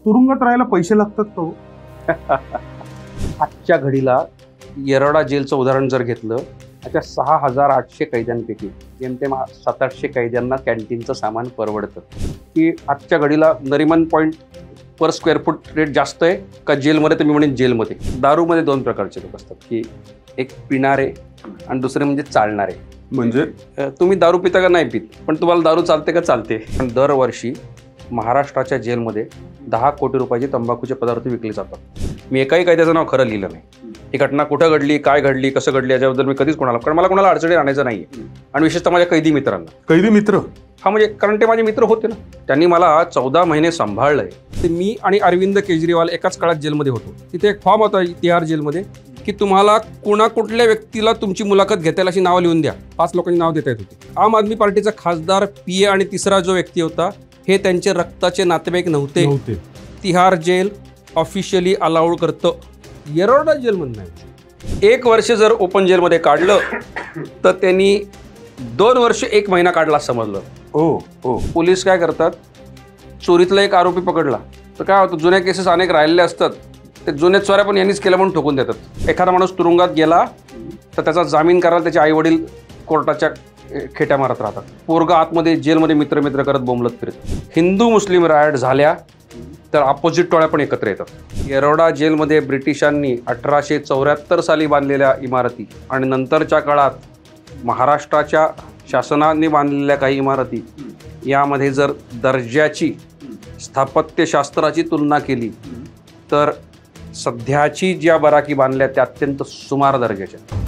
तुरुंगात राहायला पैसे लागतात का हो? आजच्या घडीला येरवडा जेलचं उदाहरण जर घेतलं त्या 6,800 कैद्यांपैकी जेमतेम 700-800 कैद्यांना कॅन्टीनचं सामान परवडतं. की आजच्या घडीला Nariman point per square foot rate जास्त आहे का जेलमध्ये? तर मी म्हणेन जेलमध्ये. दारूमध्ये 2 प्रकारचे लोक असतात, की एक पिणारे आणि दुसरे म्हणजे चालणारे. म्हणजे तुम्ही दारू पिता का नाही पित, पण तुम्हाला दारू चालते का? चालते. पण दरवर्षी महाराष्ट्राच्या जेलमध्ये 10 कोटी रुपयाचे तंबाखूचे पदार्थ विकले जातात. मी एकाही कैद्याचं नाव खरं लिहिलं नाही. ही घटना कुठं घडली, काय घडली, कसं घडली याच्याबद्दल मी कधीच कोणाला, कारण मला कोणाला अडचणी आणायचं नाही आहे. आणि विशेषतः माझ्या कैदी मित्रांना. कैदी मित्र? हा, म्हणजे कारण ते माझे मित्र होते ना. त्यांनी मला 14 महिने सांभाळलंय. ते मी आणि अरविंद केजरीवाल एकाच काळात जेलमध्ये होतो. तिथे एक फॉर्म होता तिहार जेलमध्ये, की तुम्हाला कुठल्या व्यक्तीला तुमची मुलाखत घेताल अशी नावं लिहून द्या. 5 लोकांची नाव देता येत होती. आम आदमी पार्टीचा खासदार PA आणि तिसरा जो व्यक्ती होता हे त्यांचे रक्ताचे नातेवाईक नव्हते. तिहार जेल ऑफिशियली अलाउड करतं. येरवडा जेलमध्ये नाही. 1 वर्ष जर ओपन जेलमध्ये काढलं तर त्यांनी 2 वर्ष 1 महिना काढला समजलं. ओ पोलीस काय करतात, चोरीतला एक आरोपी पकडला तर काय होतं, जुन्या केसेस अनेक राहिलेले असतात, ते जुन्या चोऱ्या पण यांनीच केल्या म्हणून ठोकून देतात. एखादा माणूस तुरुंगात गेला तर त्याचा जामीन करायला त्याचे आईवडील कोर्टाच्या खेट्या मारत राहतात. पोरगा आतमध्ये जेलमध्ये मित्र करत बोंबलत फिरत. हिंदू मुस्लिम रायट झाल्या तर अपोजिट टोळ्या पण एकत्र येतात. येरवडा जेलमध्ये ब्रिटिशांनी 1874 साली बांधलेल्या इमारती आणि नंतरच्या काळात महाराष्ट्राच्या शासनाने बांधलेल्या काही इमारती यामध्ये जर दर्जाची स्थापत्यशास्त्राची तुलना केली तर सध्याची ज्या बराकी बांधल्या त्या अत्यंत सुमार दर्जाच्या.